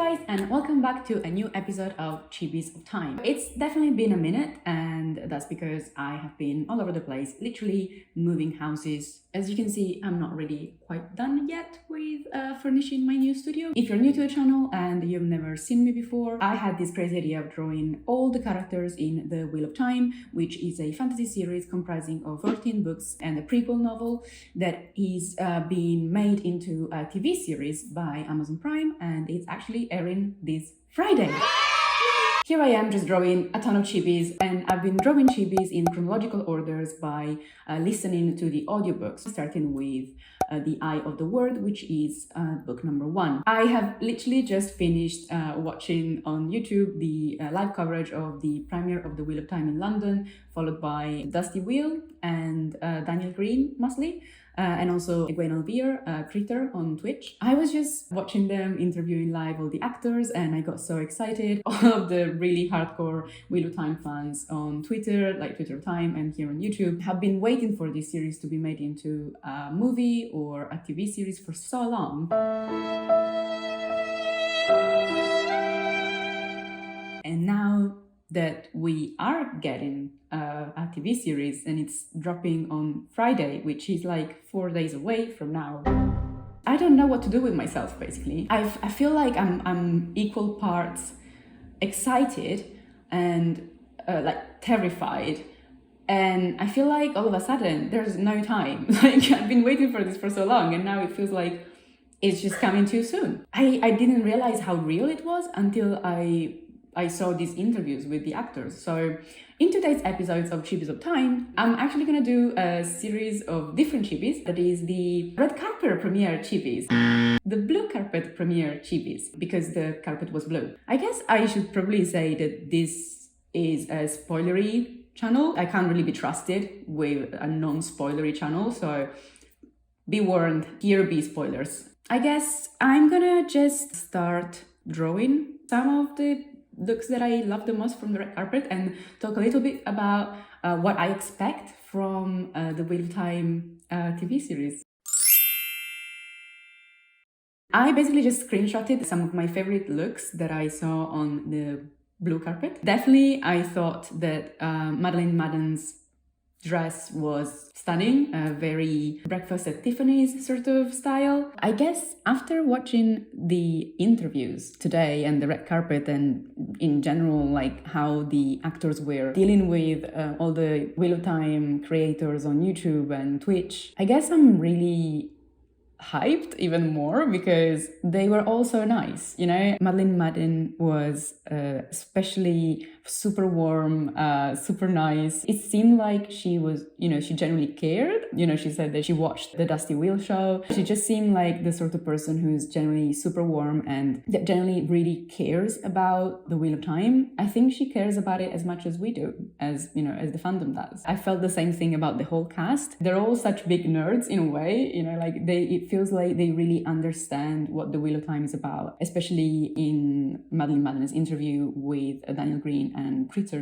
guys, and welcome back to a new episode of Chibis of Time. It's definitely been a minute, and that's because I have been all over the place, literally moving houses. As you can see, I'm not really quite done yet with furnishing my new studio. If you're new to the channel and you've never seen me before, I had this crazy idea of drawing all the characters in the Wheel of Time, which is a fantasy series comprising of 13 books and a prequel novel that is being made into a TV series by Amazon Prime, and it's actually airing this Friday. Here I am just drawing a ton of chibis, and I've been drawing chibis in chronological orders by listening to the audiobooks, starting with The Eye of the Word, which is book number 1. I have literally just finished watching on YouTube the live coverage of the premiere of The Wheel of Time in London, followed by Dusty Wheel and Daniel Green, mostly. And also WoT Creator on Twitch. I was just watching them interviewing live all the actors, and I got so excited. All of the really hardcore Wheel of Time fans on Twitter, like Twitter Time and here on YouTube, have been waiting for this series to be made into a movie or a TV series for so long. And now that we are getting a TV series and it's dropping on Friday, which is like 4 days away from now, I don't know what to do with myself, basically. I feel like I'm equal parts excited and like terrified, and I feel like all of a sudden there's no time. Like, I've been waiting for this for so long, and now it feels like it's just coming too soon. I didn't realize how real it was until I saw these interviews with the actors. So in today's episodes of Chibis of Time, I'm actually gonna do a series of different chibis. That is the red carpet premiere chibis, the blue carpet premiere chibis, because the carpet was blue. I guess I should probably say that this is a spoilery channel. I can't really be trusted with a non-spoilery channel, so be warned, here be spoilers. I guess I'm gonna just start drawing some of the looks that I love the most from the red carpet and talk a little bit about what I expect from the Wheel of Time TV series. I basically just screenshotted some of my favorite looks that I saw on the blue carpet. Definitely, I thought that Madeleine Madden's dress was stunning, a very Breakfast at Tiffany's sort of style. I guess after watching the interviews today and the red carpet, and in general, like how the actors were dealing with all the Wheel of Time creators on YouTube and Twitch, I guess I'm really hyped even more because they were all so nice. You know, Madeleine Madden was especially super warm, super nice. It seemed like she was, you know, she genuinely cared. You know, she said that she watched the Dusty Wheel show. She just seemed like the sort of person who's generally super warm and that generally really cares about the Wheel of Time. I think she cares about it as much as we do, as, you know, as the fandom does. I felt the same thing about the whole cast. They're all such big nerds in a way, you know, like it feels like they really understand what the Wheel of Time is about, especially in Madeleine Madden's interview with Daniel Green and Creator.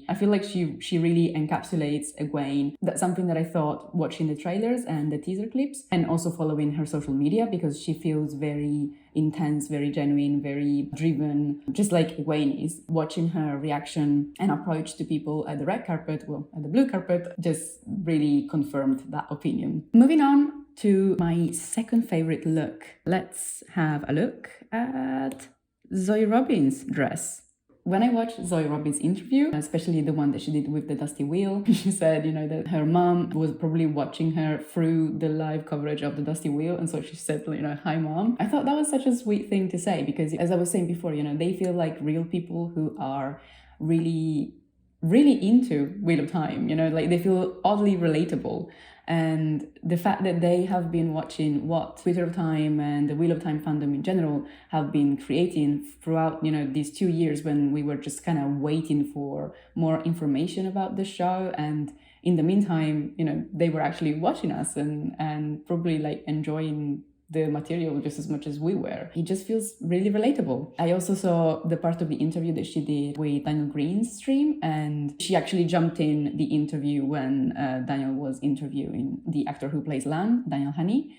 I feel like she really encapsulates Egwene. That's something that I thought watching the trailers and the teaser clips, and also following her social media, because she feels very intense, very genuine, very driven, just like Egwene is. Watching her reaction and approach to people at the red carpet, well, at the blue carpet, just really confirmed that opinion. Moving on to my second favorite look. Let's have a look at Zoe Robin's dress. When I watched Zoe Robin's interview, especially the one that she did with the Dusty Wheel, she said, you know, that her mom was probably watching her through the live coverage of the Dusty Wheel, and so she said, you know, "Hi, Mom." I thought that was such a sweet thing to say, because as I was saying before, you know, they feel like real people who are really into Wheel of Time, you know, like they feel oddly relatable. And the fact that they have been watching what Twitter of Time and the Wheel of Time fandom in general have been creating throughout, you know, these 2 years when we were just kind of waiting for more information about the show. And in the meantime, you know, they were actually watching us and probably like enjoying the material just as much as we were. It just feels really relatable. I also saw the part of the interview that she did with Daniel Green's stream, and she actually jumped in the interview when Daniel was interviewing the actor who plays Lan, Daniel Honey.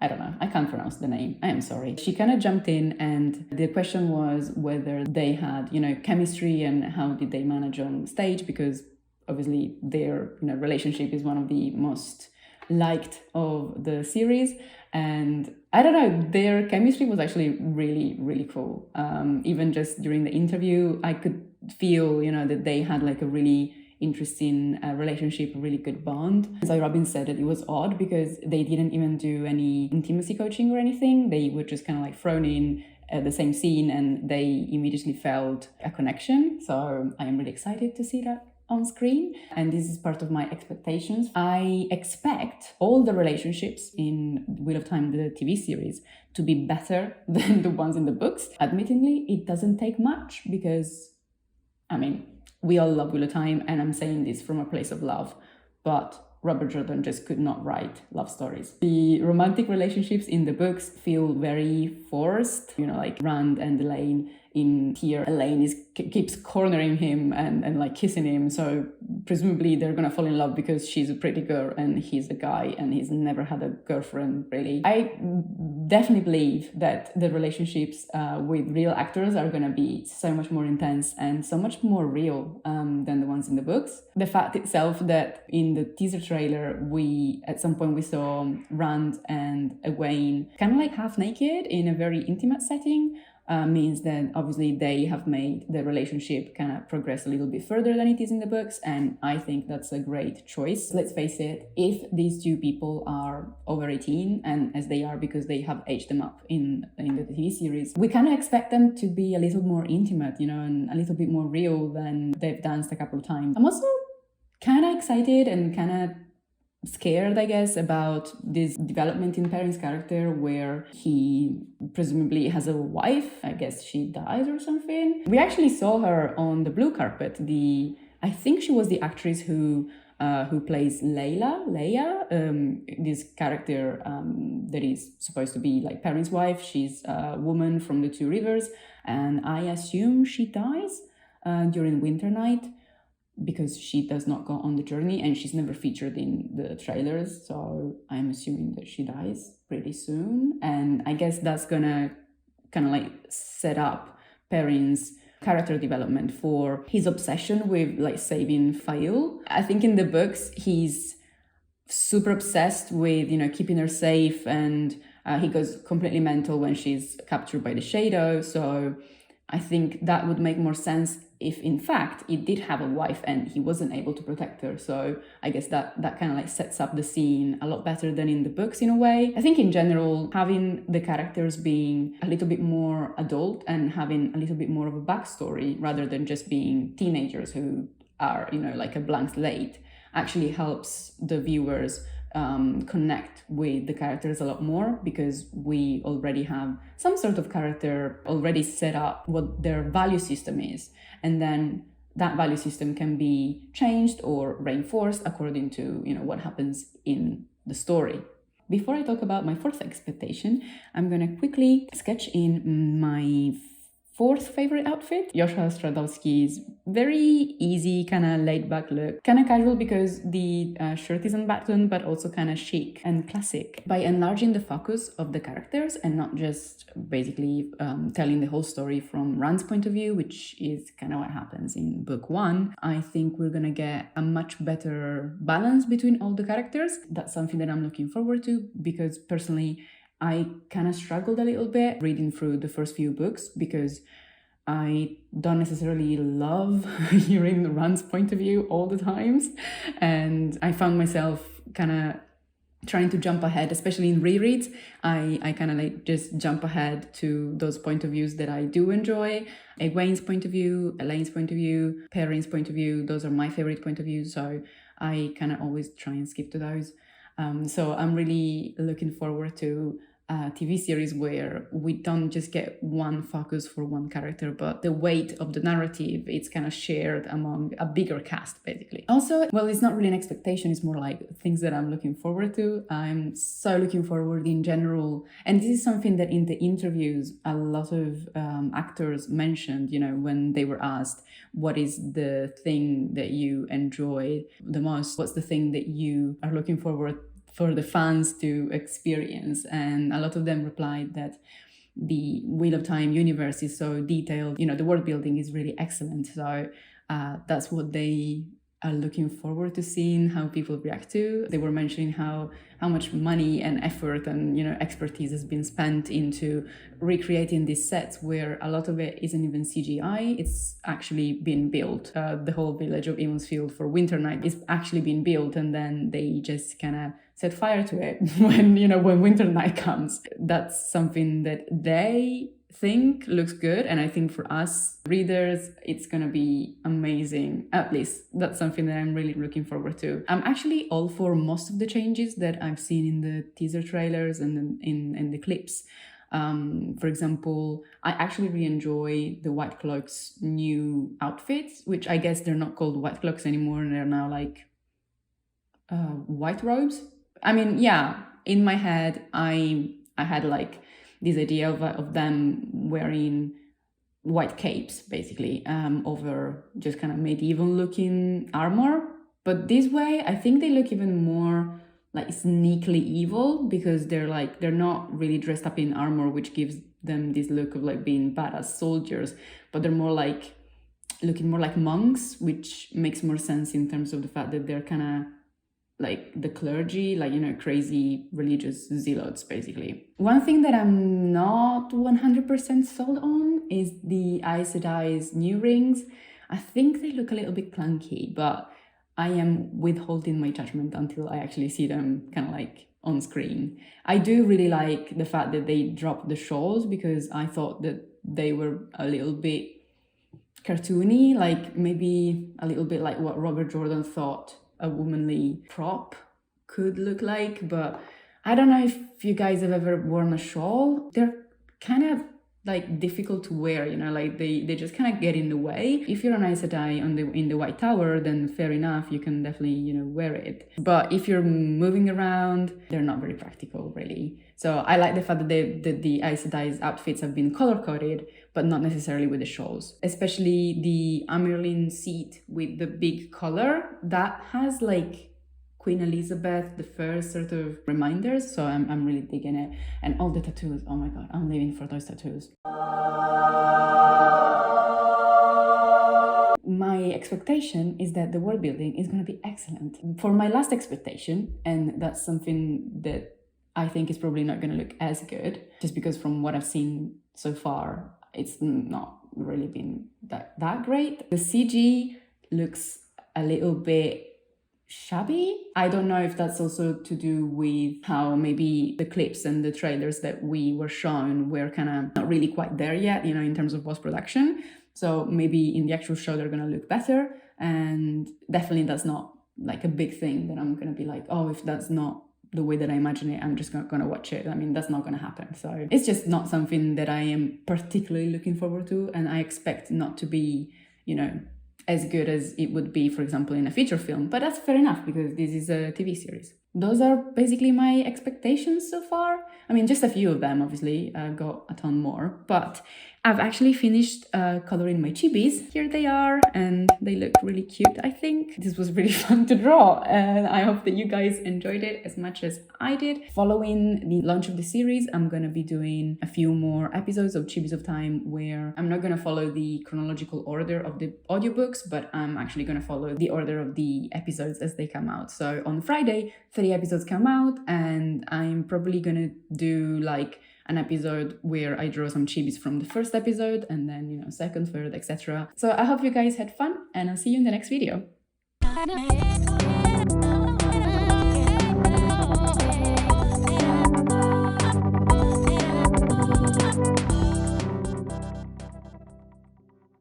I don't know, I can't pronounce the name, I am sorry. She kind of jumped in, and the question was whether they had, chemistry and how did they manage on stage, because obviously their relationship is one of the most liked of the series. And I don't know, their chemistry was actually really, really cool. Even just during the interview, I could feel, that they had like a really interesting relationship, a really good bond. So Robin said that it was odd because they didn't even do any intimacy coaching or anything. They were just kind of like thrown in the same scene, and they immediately felt a connection. So I am really excited to see that on screen, and this is part of my expectations. I expect all the relationships in Wheel of Time, the TV series, to be better than the ones in the books. Admittedly, it doesn't take much because, we all love Wheel of Time, and I'm saying this from a place of love, but Robert Jordan just could not write love stories. The romantic relationships in the books feel very forced, like Rand and Elaine. In here, Elaine keeps cornering him and like kissing him, so presumably they're gonna fall in love because she's a pretty girl and he's a guy and he's never had a girlfriend, really. I definitely believe that the relationships with real actors are gonna be so much more intense and so much more real than the ones in the books. The fact itself that in the teaser trailer, at some point we saw Rand and Egwene kind of like half naked in a very intimate setting, means that obviously they have made the relationship kind of progress a little bit further than it is in the books, and I think that's a great choice. Let's face it, if these two people are over 18, and as they are because they have aged them up in the TV series, we kind of expect them to be a little more intimate, and a little bit more real than they've danced a couple of times. I'm also kind of excited and kind of scared, I guess, about this development in Perrin's character where he presumably has a wife. I guess she dies or something. We actually saw her on the blue carpet. I think she was the actress who plays Leia, this character that is supposed to be like Perrin's wife. She's a woman from the Two Rivers, and I assume she dies during Winter Night, because she does not go on the journey and she's never featured in the trailers. So I'm assuming that she dies pretty soon. And I guess that's gonna kind of like set up Perrin's character development for his obsession with like saving Fail. I think in the books, he's super obsessed with, keeping her safe, and he goes completely mental when she's captured by the Shadow. So I think that would make more sense if in fact it did have a wife and he wasn't able to protect her. So I guess that kind of like sets up the scene a lot better than in the books in a way. I think in general, having the characters being a little bit more adult and having a little bit more of a backstory rather than just being teenagers who are, like a blank slate, actually helps the viewers connect with the characters a lot more, because we already have some sort of character already set up what their value system is, and then that value system can be changed or reinforced according to what happens in the story. Before I talk about my fourth expectation, I'm gonna quickly sketch in my fourth favorite outfit, Joshua Stradowski's very easy, kind of laid-back look. Kind of casual because the shirt is unbuttoned, but also kind of chic and classic. By enlarging the focus of the characters and not just basically telling the whole story from Rand's point of view, which is kind of what happens in book one, I think we're gonna get a much better balance between all the characters. That's something that I'm looking forward to, because personally, I kind of struggled a little bit reading through the first few books because I don't necessarily love hearing Rand's point of view all the times. And I found myself kind of trying to jump ahead, especially in rereads. I kind of like just jump ahead to those point of views that I do enjoy. Egwene's point of view, Elaine's point of view, Perrin's point of view. Those are my favorite point of views. So I kind of always try and skip to those. So I'm really looking forward to a TV series where we don't just get one focus for one character, but the weight of the narrative, it's kind of shared among a bigger cast, basically. Also, well, it's not really an expectation, it's more like things that I'm looking forward to. I'm so looking forward in general. And this is something that in the interviews, a lot of actors mentioned, when they were asked, what is the thing that you enjoy the most? What's the thing that you are looking forward for the fans to experience. And a lot of them replied that the Wheel of Time universe is so detailed, the world building is really excellent. So that's what they are looking forward to seeing how people react to. They were mentioning how much money and effort and expertise has been spent into recreating these sets, where a lot of it isn't even CGI. It's actually been built. The whole village of Emmonsfield for Winter Night is actually being built, and then they just kind of set fire to it when Winter Night comes. That's something that they think looks good, and I think for us readers it's gonna be amazing. At least that's something that I'm really looking forward to. I'm actually all for most of the changes that I've seen in the teaser trailers and in the clips. For example, I actually really enjoy the White Cloaks' new outfits, which I guess they're not called White Cloaks anymore, and they're now like white robes. I mean, yeah, in my head I had like this idea of them wearing white capes basically over just kind of medieval looking armor, but this way I think they look even more like sneakily evil, because they're not really dressed up in armor, which gives them this look of like being badass soldiers, but they're more like looking more like monks, which makes more sense in terms of the fact that they're kind of like the clergy, like crazy religious zealots basically. One thing that I'm not 100% sold on is the Aes Sedai's new rings. I think they look a little bit clunky, but I am withholding my judgment until I actually see them kind of like on screen. I do really like the fact that they dropped the shawls, because I thought that they were a little bit cartoony, like maybe a little bit like what Robert Jordan thought a womanly prop could look like. But I don't know if you guys have ever worn a shawl. They're kind of like difficult to wear, like they just kind of get in the way. If you're an Aes Sedai in the White Tower, then fair enough, you can definitely wear it. But if you're moving around, they're not very practical really. So I like the fact that the Aes Sedai's outfits have been color coded, but not necessarily with the shawls. Especially the Amerlin seat with the big collar, that has like Queen Elizabeth I sort of reminders, so I'm really digging it. And all the tattoos, oh my god, I'm living for those tattoos. My expectation is that the world building is going to be excellent. For my last expectation, and that's something that I think is probably not going to look as good, just because from what I've seen so far, it's not really been that great. The CG looks a little bit shabby. I don't know if that's also to do with how maybe the clips and the trailers that we were shown were kind of not really quite there yet, in terms of post-production. So maybe in the actual show they're gonna look better, and definitely that's not like a big thing that I'm gonna be like, oh, if that's not the way that I imagine it, I'm just not gonna watch it. I mean, that's not gonna happen. So it's just not something that I am particularly looking forward to, and I expect not to be, as good as it would be, for example, in a feature film. But that's fair enough, because this is a TV series. Those are basically my expectations so far. I mean, just a few of them, obviously. I've got a ton more. But I've actually finished coloring my Chibis. Here they are, and they look really cute, I think. This was really fun to draw, and I hope that you guys enjoyed it as much as I did. Following the launch of the series, I'm gonna be doing a few more episodes of Chibis of Time, where I'm not gonna follow the chronological order of the audiobooks, but I'm actually gonna follow the order of the episodes as they come out. So on Friday, 3 episodes come out, and I'm probably gonna do like an episode where I draw some Chibis from the first episode, and then, second, third, etc. So I hope you guys had fun, and I'll see you in the next video.